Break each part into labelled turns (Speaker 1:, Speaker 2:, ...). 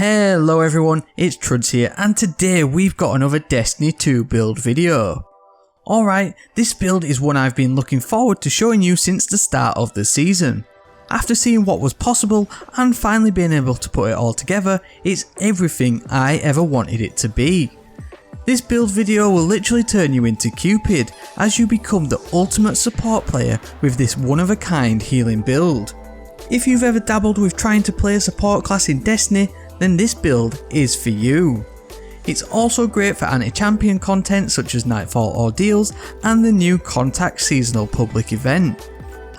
Speaker 1: Hello everyone, it's Truds here, and today we've got another Destiny 2 build video. Alright, this build is one I've been looking forward to showing you since the start of the season. After seeing what was possible and finally being able to put it all together, it's everything I ever wanted it to be. This build video will literally turn you into Cupid as you become the ultimate support player with this one-of-a-kind healing build. If you've ever dabbled with trying to play a support class in Destiny, then this build is for you. It's also great for anti-champion content such as Nightfall Ordeals and the new Contact seasonal public event.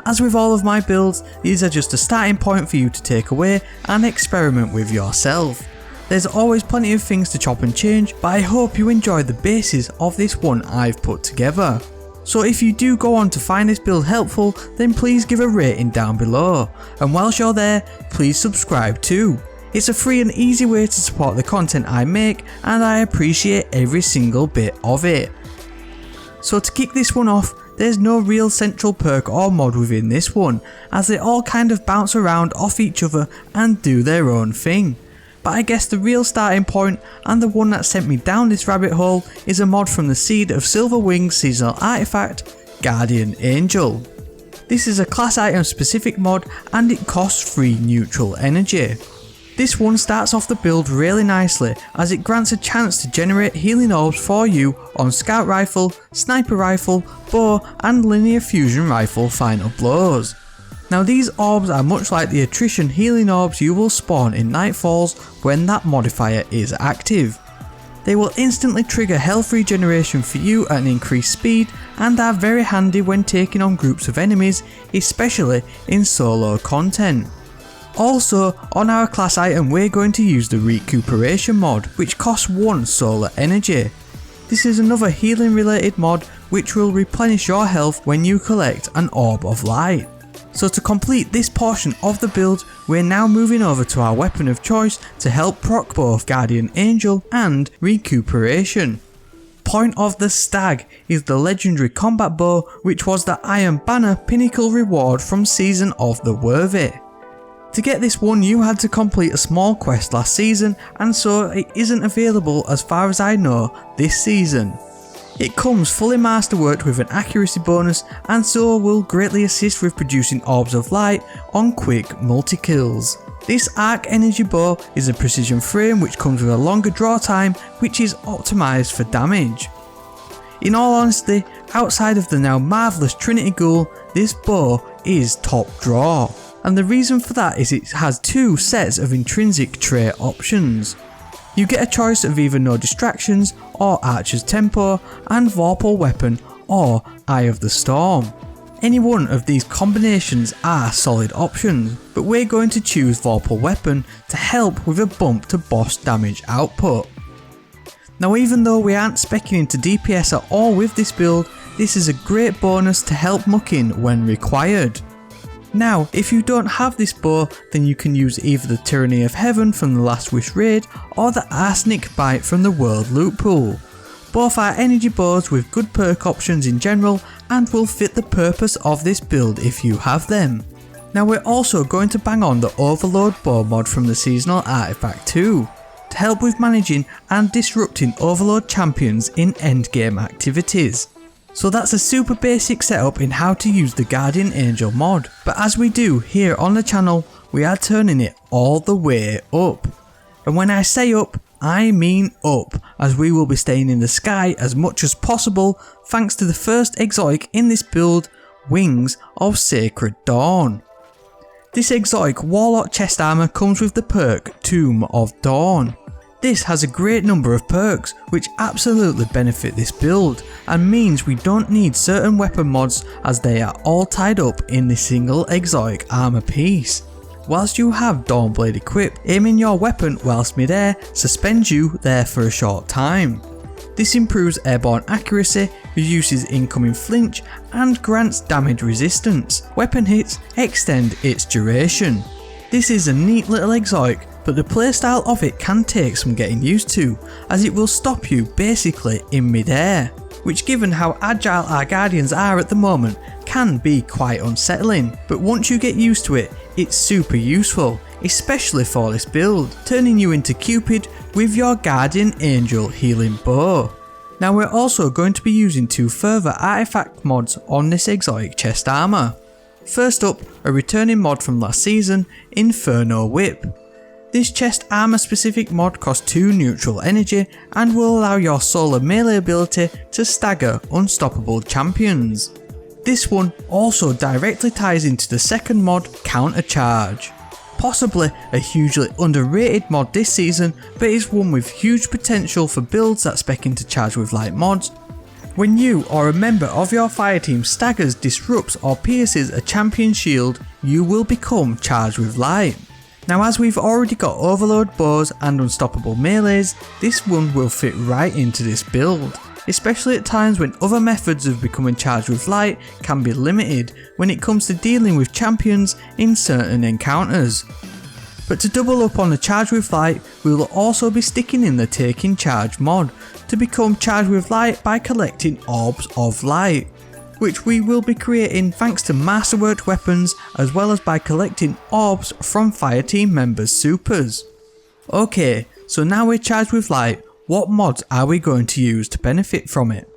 Speaker 1: As with all of my builds, these are just a starting point for you to take away and experiment with yourself. There's always plenty of things to chop and change, but I hope you enjoy the basis of this one I've put together. So if you do go on to find this build helpful, then please give a rating down below, and whilst you're there, please subscribe too. It's a free and easy way to support the content I make, and I appreciate every single bit of it. So to kick this one off, there's no real central perk or mod within this one, as they all kind of bounce around off each other and do their own thing. But I guess the real starting point, and the one that sent me down this rabbit hole, is a mod from the Seed of Silverwing's seasonal artifact, Guardian Angel. This is a class item specific mod and it costs free neutral energy. This one starts off the build really nicely as it grants a chance to generate healing orbs for you on Scout Rifle, Sniper Rifle, Bow and Linear Fusion Rifle final blows. Now these orbs are much like the attrition healing orbs you will spawn in Nightfalls when that modifier is active. They will instantly trigger health regeneration for you at an increased speed and are very handy when taking on groups of enemies, especially in solo content. Also, on our class item we're going to use the Recuperation mod, which costs 1 solar energy. This is another healing related mod which will replenish your health when you collect an Orb of Light. So to complete this portion of the build, we're now moving over to our weapon of choice to help proc both Guardian Angel and Recuperation. Point of the Stag is the legendary combat bow which was the Iron Banner pinnacle reward from Season of the Worthy. To get this one you had to complete a small quest last season, and so it isn't available as far as I know this season. It comes fully masterworked with an accuracy bonus and so will greatly assist with producing orbs of light on quick multi-kills. This arc energy bow is a precision frame which comes with a longer draw time which is optimised for damage. In all honesty, outside of the now marvellous Trinity Ghoul, this bow is top draw. And the reason for that is it has 2 sets of intrinsic trait options. You get a choice of either No Distractions or Archer's Tempo and Vorpal Weapon or Eye of the Storm. Any one of these combinations are solid options, but we're going to choose Vorpal Weapon to help with a bump to boss damage output. Now even though we aren't speccing into DPS at all with this build, this is a great bonus to help muck in when required. Now, if you don't have this bow, then you can use either the Tyranny of Heaven from the Last Wish raid or the Arsenic Bite from the World Loot Pool. Both are energy bows with good perk options in general and will fit the purpose of this build if you have them. Now we're also going to bang on the Overload bow mod from the seasonal artifact too, to help with managing and disrupting Overload champions in endgame activities. So that's a super basic setup in how to use the Guardian Angel mod, but as we do here on the channel, we are turning it all the way up. And when I say up, I mean up, as we will be staying in the sky as much as possible thanks to the first exotic in this build, Wings of Sacred Dawn. This exotic Warlock chest armour comes with the perk Tomb of Dawn. This has a great number of perks which absolutely benefit this build and means we don't need certain weapon mods as they are all tied up in this single exotic armour piece. Whilst you have Dawnblade equipped, aiming your weapon whilst mid-air suspends you there for a short time. This improves airborne accuracy, reduces incoming flinch and grants damage resistance. Weapon hits extend its duration. This is a neat little exotic, but the playstyle of it can take some getting used to, as it will stop you basically in mid-air, which given how agile our Guardians are at the moment can be quite unsettling, but once you get used to it, it's super useful, especially for this build, turning you into Cupid with your Guardian Angel healing bow. Now we're also going to be using 2 further artifact mods on this exotic chest armour. First up, a returning mod from last season, Inferno Whip. This chest armour specific mod costs 2 neutral energy and will allow your solar melee ability to stagger unstoppable champions. This one also directly ties into the second mod, Countercharge. Possibly a hugely underrated mod this season, but is one with huge potential for builds that spec into Charge with Light mods. When you or a member of your fireteam staggers, disrupts or pierces a champion shield, you will become Charged with Light. Now as we've already got Overload bows and unstoppable melees, this one will fit right into this build, especially at times when other methods of becoming Charged with Light can be limited when it comes to dealing with champions in certain encounters. But to double up on the Charged with Light, we will also be sticking in the Taking Charge mod to become Charged with Light by collecting Orbs of Light, which we will be creating thanks to masterworked weapons as well as by collecting orbs from fireteam members' supers. Okay, so now we're Charged with Light, what mods are we going to use to benefit from it?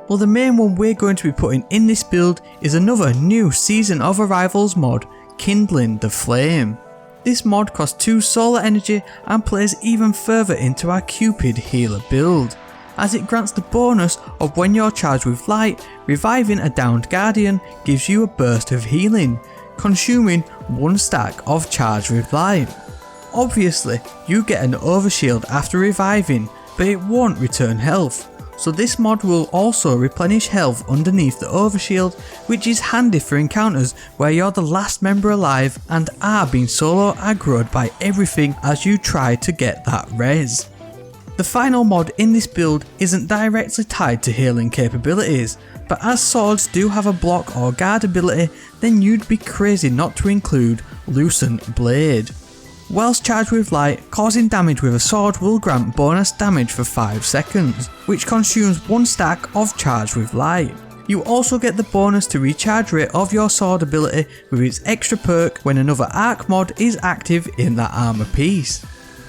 Speaker 1: Well, the main one we're going to be putting in this build is another new Season of Arrivals mod, Kindling the Flame. This mod costs 2 solar energy and plays even further into our Cupid healer build, as it grants the bonus of when you're Charged with Light, reviving a downed guardian gives you a burst of healing, consuming 1 stack of Charged with Light. Obviously, you get an overshield after reviving, but it won't return health, so this mod will also replenish health underneath the overshield, which is handy for encounters where you're the last member alive and are being solo aggroed by everything as you try to get that res. The final mod in this build isn't directly tied to healing capabilities, but as swords do have a block or guard ability, then you'd be crazy not to include Lucent Blade. Whilst Charged with Light, causing damage with a sword will grant bonus damage for 5 seconds, which consumes 1 stack of Charged with Light. You also get the bonus to recharge rate of your sword ability with its extra perk when another arc mod is active in that armour piece.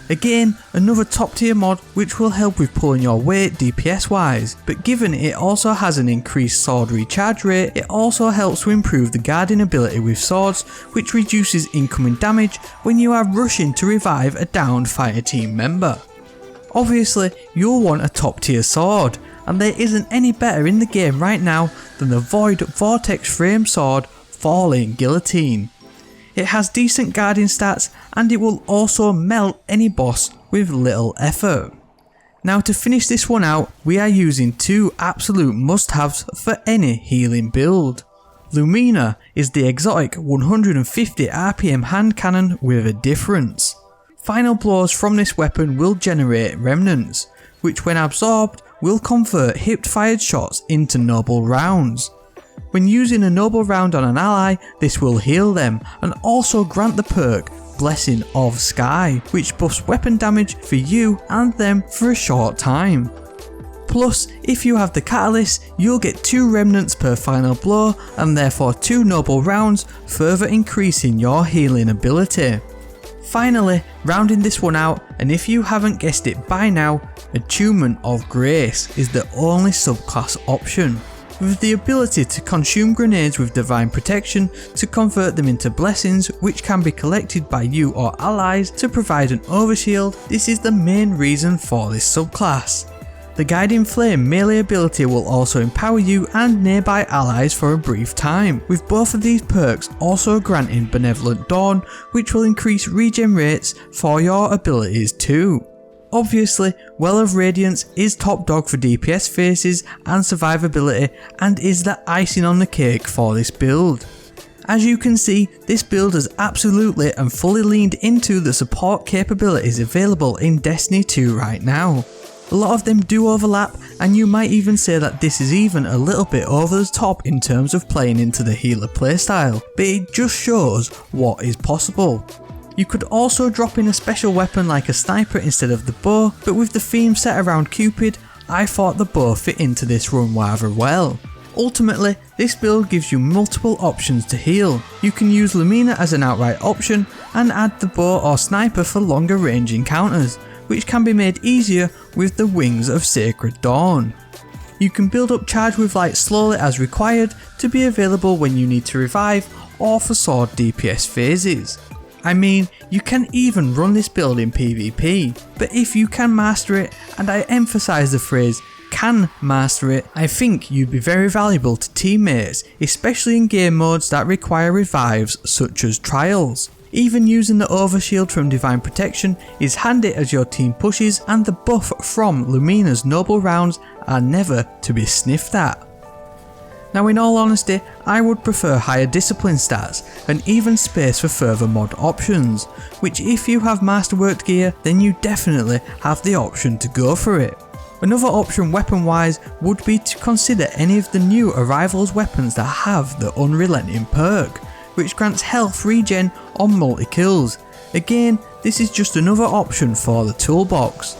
Speaker 1: Again, another top tier mod which will help with pulling your weight DPS wise, but given it also has an increased sword recharge rate, it also helps to improve the guarding ability with swords, which reduces incoming damage when you are rushing to revive a downed fireteam member. Obviously, you'll want a top tier sword, and there isn't any better in the game right now than the Void Vortex Frame Sword Falling Guillotine. It has decent guarding stats and it will also melt any boss with little effort. Now to finish this one out, we are using 2 absolute must-haves for any healing build. Lumina is the exotic 150 RPM hand cannon with a difference. Final blows from this weapon will generate remnants, which when absorbed will convert hip fired shots into noble rounds. When using a noble round on an ally, this will heal them and also grant the perk Blessing of Sky, which buffs weapon damage for you and them for a short time. Plus, if you have the catalyst, you'll get 2 remnants per final blow and therefore 2 noble rounds, further increasing your healing ability. Finally, rounding this one out, and if you haven't guessed it by now, Attunement of Grace is the only subclass option, with the ability to consume grenades with divine protection to convert them into blessings which can be collected by you or allies to provide an overshield. This is the main reason for this subclass. The Guiding Flame melee ability will also empower you and nearby allies for a brief time, with both of these perks also granting Benevolent Dawn, which will increase regen rates for your abilities too. Obviously, Well of Radiance is top dog for DPS phases and survivability and is the icing on the cake for this build. As you can see, this build has absolutely and fully leaned into the support capabilities available in Destiny 2 right now. A lot of them do overlap, and you might even say that this is even a little bit over the top in terms of playing into the healer playstyle, but it just shows what is possible. You could also drop in a special weapon like a sniper instead of the bow, but with the theme set around Cupid, I thought the bow fit into this run rather well. Ultimately, this build gives you multiple options to heal. You can use Lumina as an outright option and add the bow or sniper for longer range encounters, which can be made easier with the Wings of Sacred Dawn. You can build up Charge with Light slowly as required to be available when you need to revive or for sword DPS phases. I mean, you can even run this build in PvP, but if you can master it, and I emphasise the phrase can master it, I think you'd be very valuable to teammates, especially in game modes that require revives such as Trials. Even using the overshield from Divine Protection is handy as your team pushes, and the buff from Lumina's Noble Rounds are never to be sniffed at. Now in all honesty, I would prefer higher discipline stats and even space for further mod options, which if you have masterworked gear then you definitely have the option to go for it. Another option weapon wise would be to consider any of the new Arrivals weapons that have the Unrelenting perk, which grants health regen on multi kills. Again, this is just another option for the toolbox.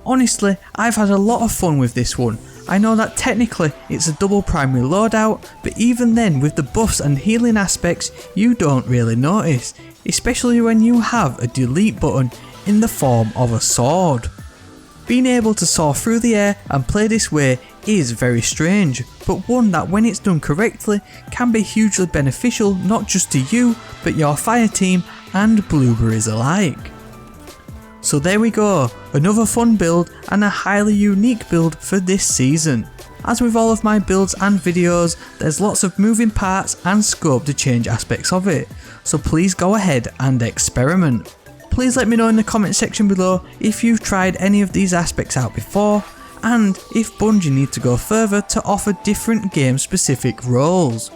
Speaker 1: Honestly, I've had a lot of fun with this one. I know that technically it's a double primary loadout, but even then with the buffs and healing aspects you don't really notice, especially when you have a delete button in the form of a sword. Being able to soar through the air and play this way is very strange, but one that when it's done correctly can be hugely beneficial not just to you but your fire team and blueberries alike. So there we go, another fun build and a highly unique build for this season. As with all of my builds and videos, there's lots of moving parts and scope to change aspects of it, so please go ahead and experiment. Please let me know in the comment section below if you've tried any of these aspects out before, and if Bungie need to go further to offer different game specific roles.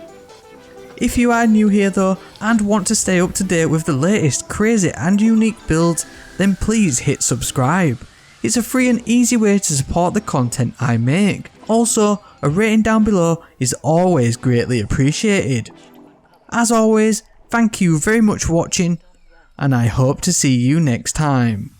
Speaker 1: If you are new here though and want to stay up to date with the latest crazy and unique builds, then please hit subscribe. It's a free and easy way to support the content I make. Also, a rating down below is always greatly appreciated. As always, thank you very much for watching, and I hope to see you next time.